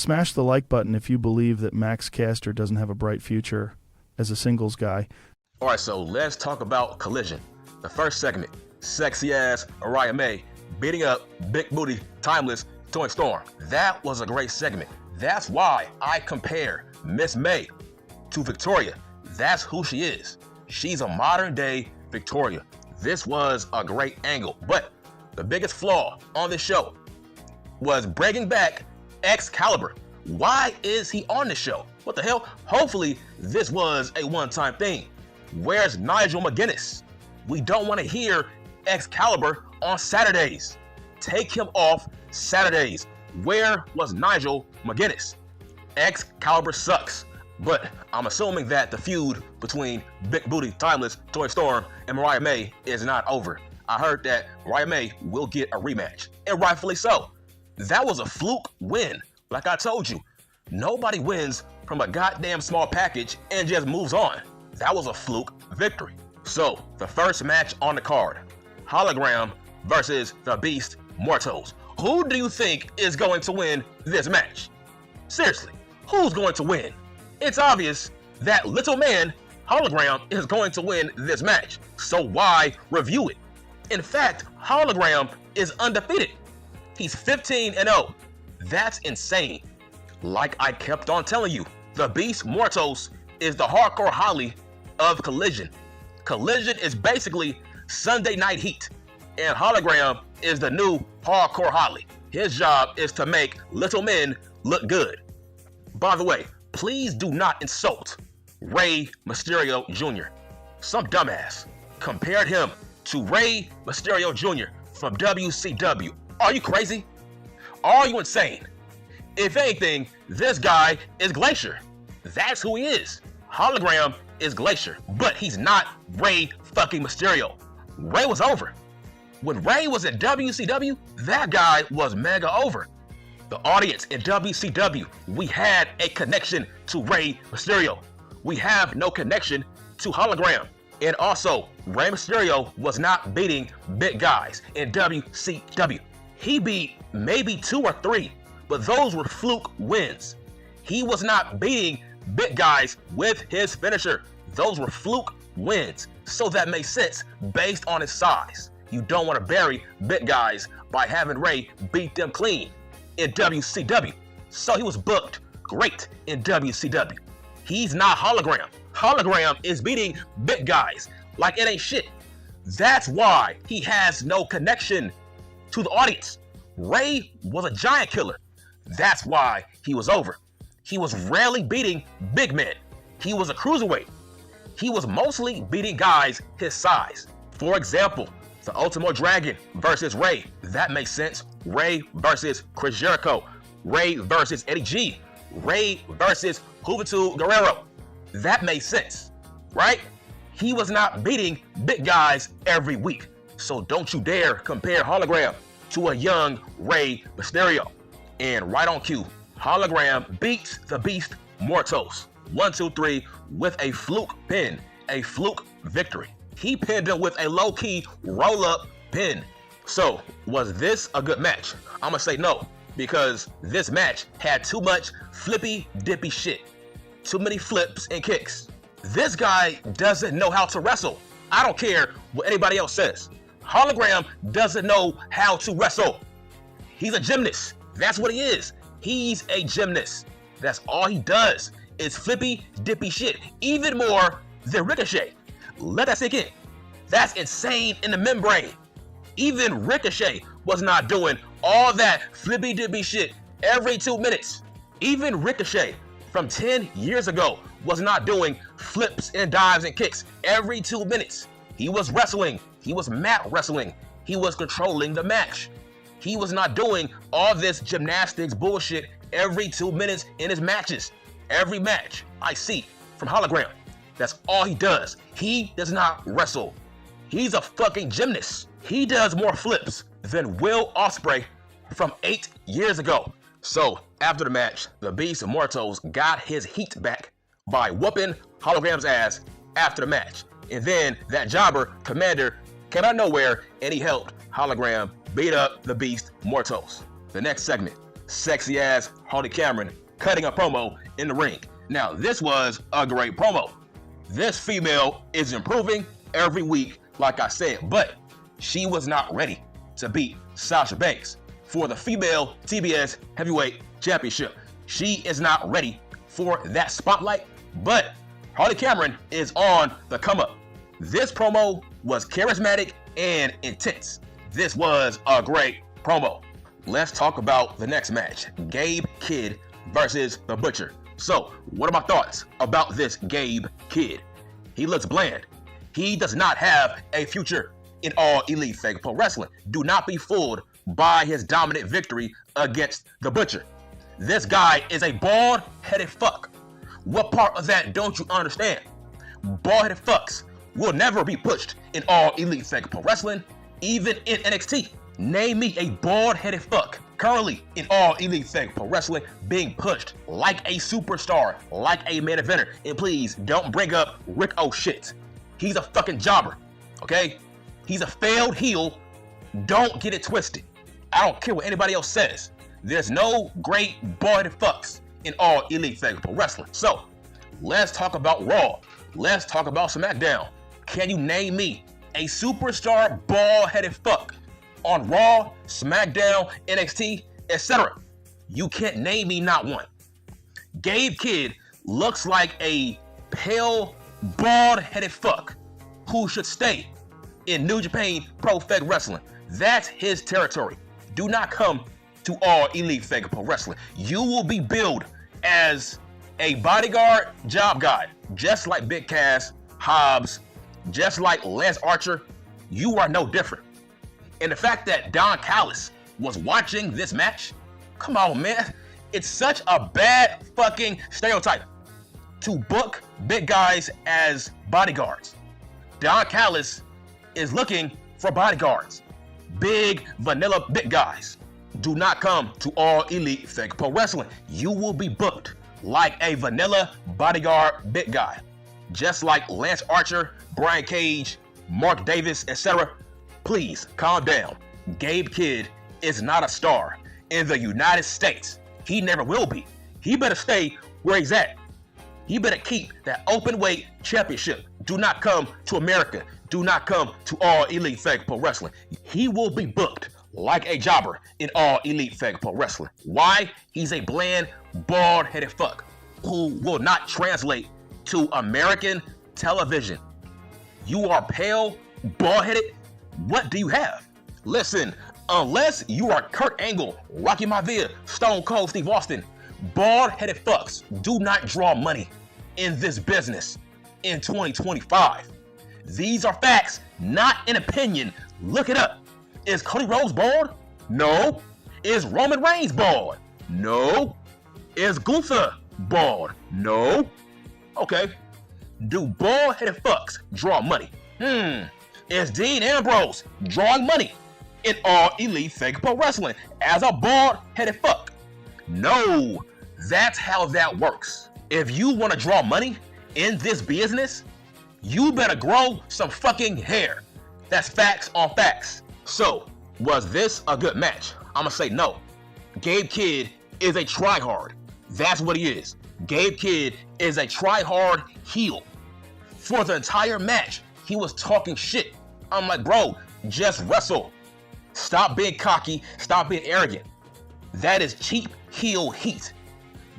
Smash the like button if you believe that Max Caster doesn't have a bright future as a singles guy. All right, so let's talk about Collision. The first segment, sexy ass Mariah May beating up big booty, timeless Toni Storm. That was a great segment. That's why I compare Miss May to Victoria. That's who she is. She's a modern day Victoria. This was a great angle, but the biggest flaw on this show was bringing back Excalibur. Why is he on the show? What the hell? Hopefully this was a one-time thing. Where's Nigel McGuinness? We don't want to hear Excalibur on Saturdays. Take him off Saturdays. Where was Nigel McGuinness? Excalibur sucks. But I'm assuming that the feud between Big Booty, Timeless, Toni Storm, and Mariah May is not over. I heard that Mariah May will get a rematch, and rightfully so. That was a fluke win. Like I told you, nobody wins from a goddamn small package and just moves on. That was a fluke victory. So, the first match on the card, Hologram versus the Beast Mortos. Who do you think is going to win this match? Seriously, who's going to win? It's obvious that little man, Hologram, is going to win this match. So why review it? In fact, Hologram is undefeated. He's 15-0. That's insane. Like I kept on telling you, the Beast Mortos is the hardcore Holly of Collision. Collision is basically Sunday Night Heat, and Hologram is the new hardcore Holly. His job is to make little men look good. By the way, please do not insult Rey Mysterio Jr. Some dumbass compared him to Rey Mysterio Jr. from WCW. Are you crazy? Are you insane? If anything, this guy is Glacier. That's who he is. Hologram is Glacier, but he's not Rey fucking Mysterio. Rey was over. When Rey was in WCW, that guy was mega over. The audience in WCW, we had a connection to Rey Mysterio. We have no connection to Hologram. And also, Rey Mysterio was not beating big guys in WCW. He beat maybe 2 or 3, but those were fluke wins. He was not beating big guys with his finisher. Those were fluke wins. So that makes sense based on his size. You don't want to bury big guys by having Rey beat them clean in WCW. So he was booked great in WCW. He's not Hologram. Hologram is beating big guys like it ain't shit. That's why he has no connection to the audience. Rey was a giant killer. That's why he was over. He was rarely beating big men. He was a cruiserweight. He was mostly beating guys his size. For example, the Ultimo Dragon versus Rey. That makes sense. Rey versus Chris Jericho. Rey versus Eddie G. Rey versus Juventud Guerrero. That made sense, right? He was not beating big guys every week. So don't you dare compare Hologram to a young Rey Mysterio. And right on cue, Hologram beats the Beast Mortos 1, 2, 3 with a fluke pin, a fluke victory. He pinned him with a low-key roll-up pin. So was this a good match? I'm gonna say no, because this match had too much flippy dippy shit. Too many flips and kicks. This guy doesn't know how to wrestle. I don't care what anybody else says. Hologram doesn't know how to wrestle. He's a gymnast. That's what he is. He's a gymnast. That's all he does is flippy dippy shit. Even more than Ricochet. Let that sink in. That's insane in the membrane. Even Ricochet was not doing all that flippy dippy shit every 2 minutes. Even Ricochet from 10 years ago was not doing flips and dives and kicks every 2 minutes. He was wrestling. He was mat wrestling. He was controlling the match. He was not doing all this gymnastics bullshit every 2 minutes in his matches. Every match I see from Hologram, that's all he does. He does not wrestle. He's a fucking gymnast. He does more flips than Will Ospreay from 8 years ago. So after the match, the Beast Mortos got his heat back by whooping Hologram's ass after the match. And then that jobber, Commander, came out of nowhere and he helped Hologram beat up the Beast Mortos. The next segment, sexy ass Harley Cameron cutting a promo in the ring. Now, this was a great promo. This female is improving every week, like I said, but she was not ready to beat Sasha Banks for the female TBS Heavyweight Championship. She is not ready for that spotlight, but Harley Cameron is on the come up. This promo was charismatic and intense. This was a great promo. Let's talk about the next match, Gabe Kidd versus The Butcher. So, what are my thoughts about this Gabe Kidd? He looks bland. He does not have a future in All Elite Fake Pro Wrestling. Do not be fooled by his dominant victory against The Butcher. This guy is a bald-headed fuck. What part of that don't you understand? Bald-headed fucks will never be pushed in All Elite Fake Pro Wrestling, even in NXT. Name me a bald-headed fuck currently in All Elite Fake Pro Wrestling being pushed like a superstar, like a main eventer. And please don't bring up Rick O'Shit. He's a fucking jobber, okay? He's a failed heel. Don't get it twisted. I don't care what anybody else says. There's no great bald-headed fucks in All Elite Fake Pro Wrestling. So, let's talk about Raw. Let's talk about SmackDown. Can you name me a superstar bald-headed fuck on Raw, SmackDown, NXT, etc.? You can't name me not one. Gabe Kidd looks like a pale, bald-headed fuck who should stay in New Japan Pro Fake Wrestling. That's his territory. Do not come to All Elite Fake Pro Wrestling. You will be billed as a bodyguard job guy, just like Big Cass, Hobbs, just like Lance Archer. You are no different. And the fact that Don Callis was watching this match, come on, man. It's such a bad fucking stereotype to book big guys as bodyguards. Don Callis is looking for bodyguards. Big, vanilla, big guys. Do not come to All Elite Fake Pro Wrestling. You will be booked like a vanilla bodyguard big guy. Just like Lance Archer, Brian Cage, Mark Davis, etc. Please calm down. Gabe Kidd is not a star in the United States. He never will be. He better stay where he's at. He better keep that open weight championship. Do not come to America. Do not come to All Elite Fake Pro Wrestling. He will be booked like a jobber in All Elite Fake Pro Wrestling. Why? He's a bland, bald-headed fuck who will not translate to American television. You are pale, bald-headed. What do you have? Listen, unless you are Kurt Angle, Rocky Maivia, Stone Cold Steve Austin, bald-headed fucks do not draw money in this business in 2025. These are facts, not an opinion. Look it up. Is Cody Rhodes bald? No. Is Roman Reigns bald? No. Is Gunther bald? No. Okay. Do bald-headed fucks draw money? Is Dean Ambrose drawing money in All Elite Fake Pro Wrestling as a bald-headed fuck? No. That's how that works. If you want to draw money in this business, you better grow some fucking hair. That's facts on facts. So, was this a good match? I'ma say no. Gabe Kidd is a tryhard. That's what he is. Gabe Kidd is a tryhard heel. For the entire match, he was talking shit. I'm like, bro, just wrestle. Stop being cocky. Stop being arrogant. That is cheap heel heat.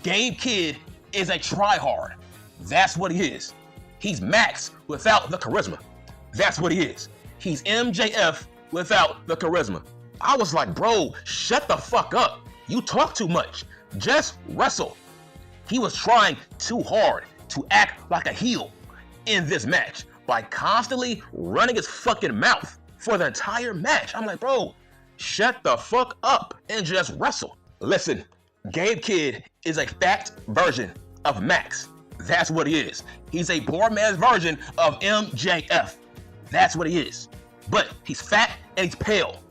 Gabe Kidd is a tryhard. That's what he is. He's Max without the charisma. That's what he is. He's MJF without the charisma. I was like, bro, shut the fuck up. You talk too much. Just wrestle. He was trying too hard to act like a heel in this match by constantly running his fucking mouth for the entire match. I'm like, bro, shut the fuck up and just wrestle. Listen, Gabe Kidd is a fat version of Max. That's what he is. He's a poor man's version of MJF. That's what he is. But he's fat and he's pale.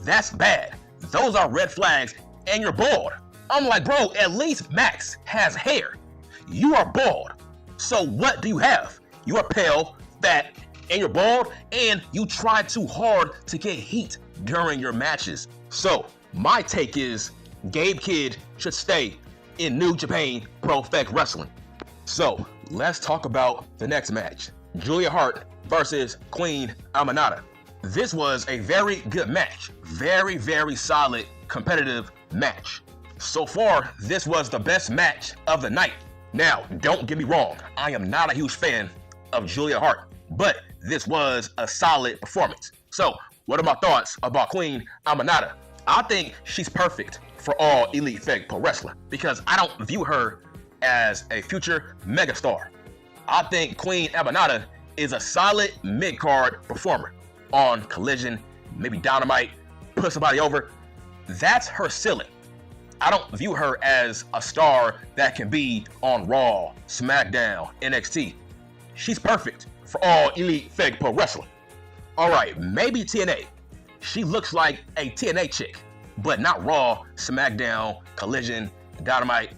That's bad. Those are red flags and you're bald. I'm like, bro, at least Max has hair. You are bald. So what do you have? You are pale, fat, and you're bald, and you try too hard to get heat during your matches. So my take is Gabe Kidd should stay in New Japan Pro Wrestling. So let's talk about the next match. Julia Hart versus Queen Aminata. This was a very good match. Very, very solid, competitive match. So far, this was the best match of the night. Now, don't get me wrong. I am not a huge fan of Julia Hart, but this was a solid performance. So, what are my thoughts about Queen Aminata? I think she's perfect for All Elite Fake Pro Wrestler because I don't view her as a future megastar. I think Queen Aminata is a solid mid-card performer on Collision, maybe Dynamite, put somebody over. That's her ceiling. I don't view her as a star that can be on Raw, SmackDown, NXT. She's perfect for All Elite Fake Pro Wrestling. Alright, maybe TNA. She looks like a TNA chick, but not Raw, SmackDown, Collision, Dynamite.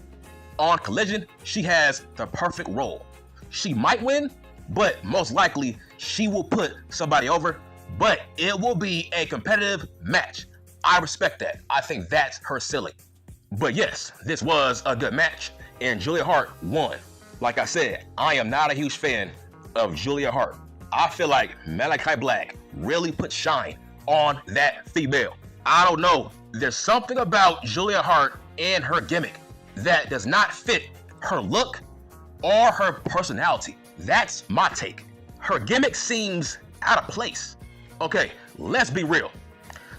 On Collision, she has the perfect role. She might win, but most likely she will put somebody over, but it will be a competitive match. I respect that. I think that's her ceiling. But yes, this was a good match, and Julia Hart won. Like I said, I am not a huge fan of Julia Hart. I feel like Malachi Black really put shine on that female. I don't know. There's something about Julia Hart and her gimmick that does not fit her look or her personality. That's my take. Her gimmick seems out of place. Okay, let's be real.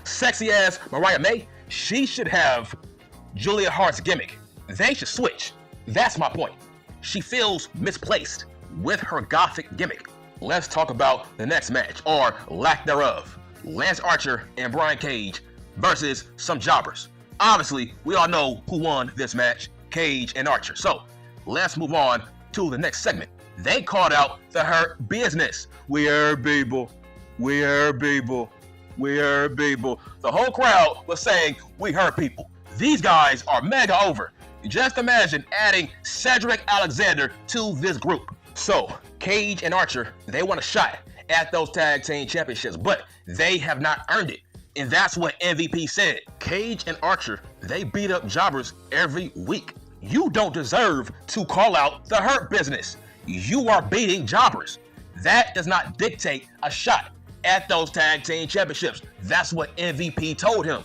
Sexy ass Mariah May, she should have Julia Hart's gimmick. They should switch. That's my point. She feels misplaced with her gothic gimmick. Let's talk about the next match, or lack thereof. Lance Archer and Brian Cage versus some jobbers. Obviously, we all know who won this match, Cage and Archer. So, let's move on to the next segment. They called out the Hurt Business. We are people. We are people. We are people. The whole crowd was saying, we hurt people. These guys are mega over. Just imagine adding Cedric Alexander to this group. So, Cage and Archer, they want a shot at those tag team championships, but they have not earned it. And that's what MVP said. Cage and Archer, they beat up jobbers every week. You don't deserve to call out the Hurt Business. You are beating jobbers. That does not dictate a shot at those tag team championships. That's what MVP told him.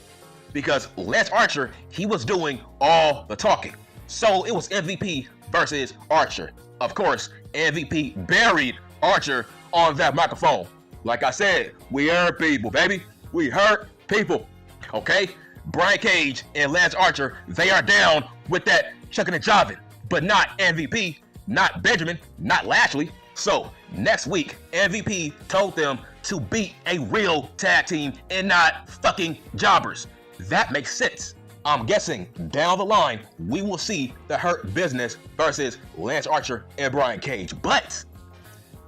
Because Lance Archer, he was doing all the talking. So it was MVP versus Archer. Of course, MVP buried Archer on that microphone. Like I said, we hurt people, baby. We hurt people. Okay? Brian Cage and Lance Archer, they are down with that chucking and jiving. But not MVP, not Benjamin, not Lashley. So next week, MVP told them to beat a real tag team and not fucking jobbers. That makes sense. I'm guessing down the line, we will see the Hurt Business versus Lance Archer and Brian Cage. But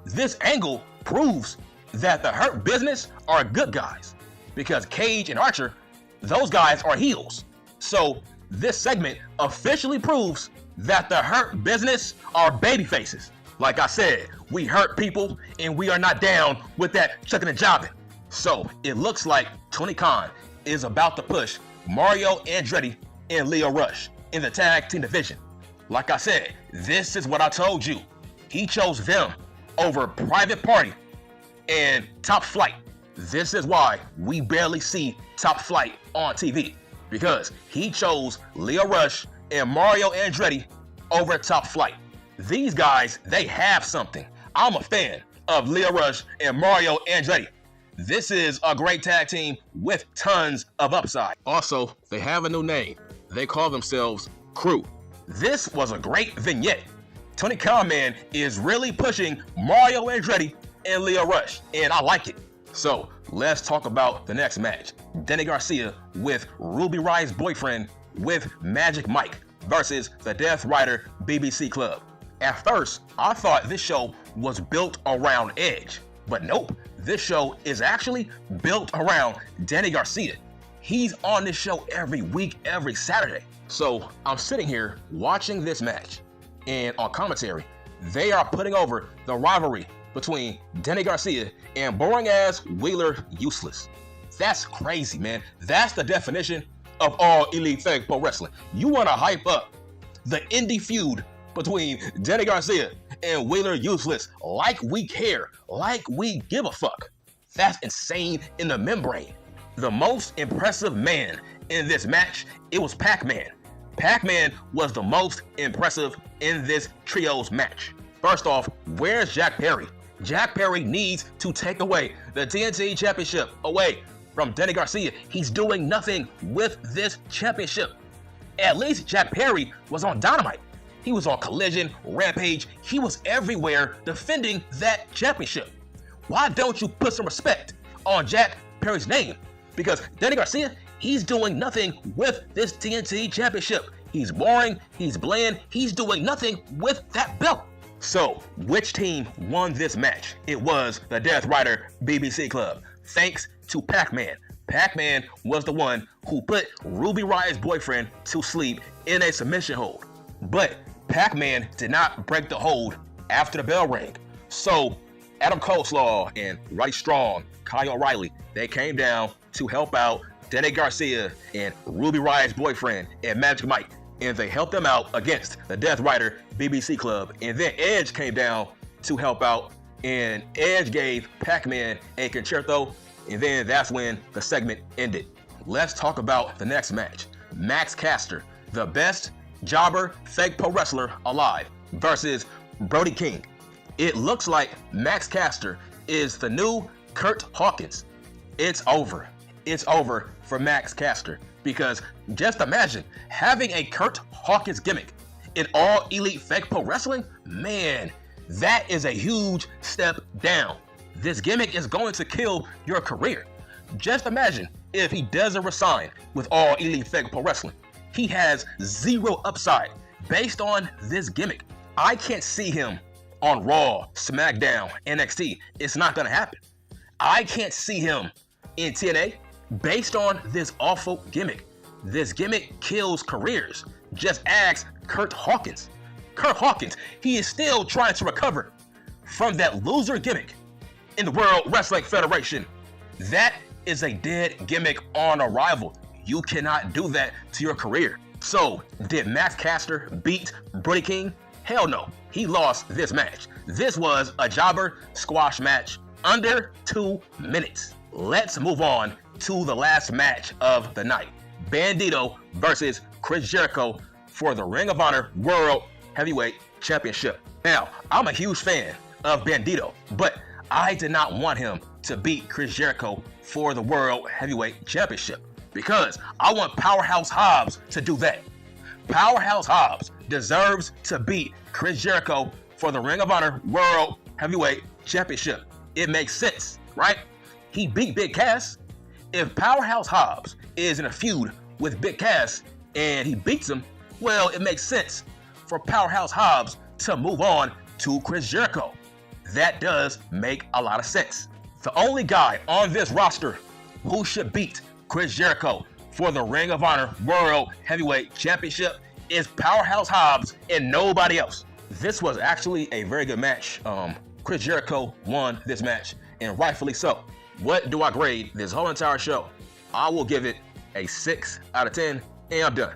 this angle proves that the Hurt Business are good guys, because Cage and Archer, those guys are heels. So this segment officially proves that the Hurt Business are baby faces. Like I said, we hurt people and we are not down with that chucking and jobbing. So it looks like Tony Khan is about to push Mario Andretti and Leo Rush in the tag team division. Like I said, this is what I told you. He chose them over Private Party and Top Flight. This is why we barely see Top Flight on TV, because he chose Leo Rush and Mario Andretti over Top Flight. These guys, they have something. I'm a fan of Leo Rush and Mario Andretti. This is a great tag team with tons of upside. Also, they have a new name. They call themselves Crew. This was a great vignette. Tony Khan, man, is really pushing Mario Andretti and Leo Rush, and I like it. So, let's talk about the next match. Danny Garcia with Ruby Riot's boyfriend with Magic Mike versus the Death Rider BBC Club. At first, I thought this show was built around Edge, but nope. This show is actually built around Danny Garcia. He's on this show every week, every Saturday. So I'm sitting here watching this match, and on commentary, they are putting over the rivalry between Danny Garcia and boring ass Wheeler Useless. That's crazy, man. That's the definition of All Elite Fake Pro Wrestling. You want to hype up the indie feud between Danny Garcia and Wheeler Useless like we care, like we give a fuck. That's insane in the membrane. The most impressive man in this match, it was Pac-Man. Pac-Man was the most impressive in this trios match. First off, where's Jack Perry? Jack Perry needs to take away the TNT Championship away from Danny Garcia. He's doing nothing with this championship. At least Jack Perry was on Dynamite. He was on Collision, Rampage. He was everywhere defending that championship. Why don't you put some respect on Jack Perry's name? Because Danny Garcia, he's doing nothing with this TNT Championship. He's boring, he's bland, he's doing nothing with that belt. So, which team won this match? It was the Death Rider BBC Club, thanks to Pac-Man. Pac-Man was the one who put Ruby Riot's boyfriend to sleep in a submission hold. But Pac-Man did not break the hold after the bell rang. So, Adam Coleslaw and Roddy Strong, Kyle O'Reilly, they came down to help out Danny Garcia and Ruby Riot's boyfriend and Magic Mike. And they helped them out against the Death Rider BBC Club. And then Edge came down to help out, and Edge gave Pac-Man a concerto, and then that's when the segment ended. Let's talk about the next match. Max Caster, the best jobber fake pro wrestler alive, versus Brody King. It looks like Max Caster is the new Curt Hawkins. It's over. It's over for Max Caster. Because just imagine having a Curt Hawkins gimmick in All Elite Fake Pro Wrestling. Man, that is a huge step down. This gimmick is going to kill your career. Just imagine if he doesn't resign with All Elite Fake Pro Wrestling. He has zero upside based on this gimmick. I can't see him on Raw, SmackDown, NXT. It's not gonna happen. I can't see him in TNA based on this awful gimmick. This gimmick kills careers. Just ask Curt Hawkins. Curt Hawkins, he is still trying to recover from that loser gimmick in the World Wrestling Federation. That is a dead gimmick on arrival. You cannot do that to your career. So, did Max Caster beat Brody King? Hell no. He lost this match. This was a jobber squash match under 2 minutes. Let's move on to the last match of the night. Bandito versus Chris Jericho for the Ring of Honor World Heavyweight Championship. Now, I'm a huge fan of Bandito, but I did not want him to beat Chris Jericho for the World Heavyweight Championship because I want Powerhouse Hobbs to do that. Powerhouse Hobbs deserves to beat Chris Jericho for the Ring of Honor World Heavyweight Championship. It makes sense, right? He beat Big Cass. If Powerhouse Hobbs is in a feud with Big Cass and he beats him, well, it makes sense for Powerhouse Hobbs to move on to Chris Jericho. That does make a lot of sense. The only guy on this roster who should beat Chris Jericho for the Ring of Honor World Heavyweight Championship is Powerhouse Hobbs and nobody else. This was actually a very good match. Chris Jericho won this match, and rightfully so. What do I grade this whole entire show? I will give it a 6 out of 10, and I'm done.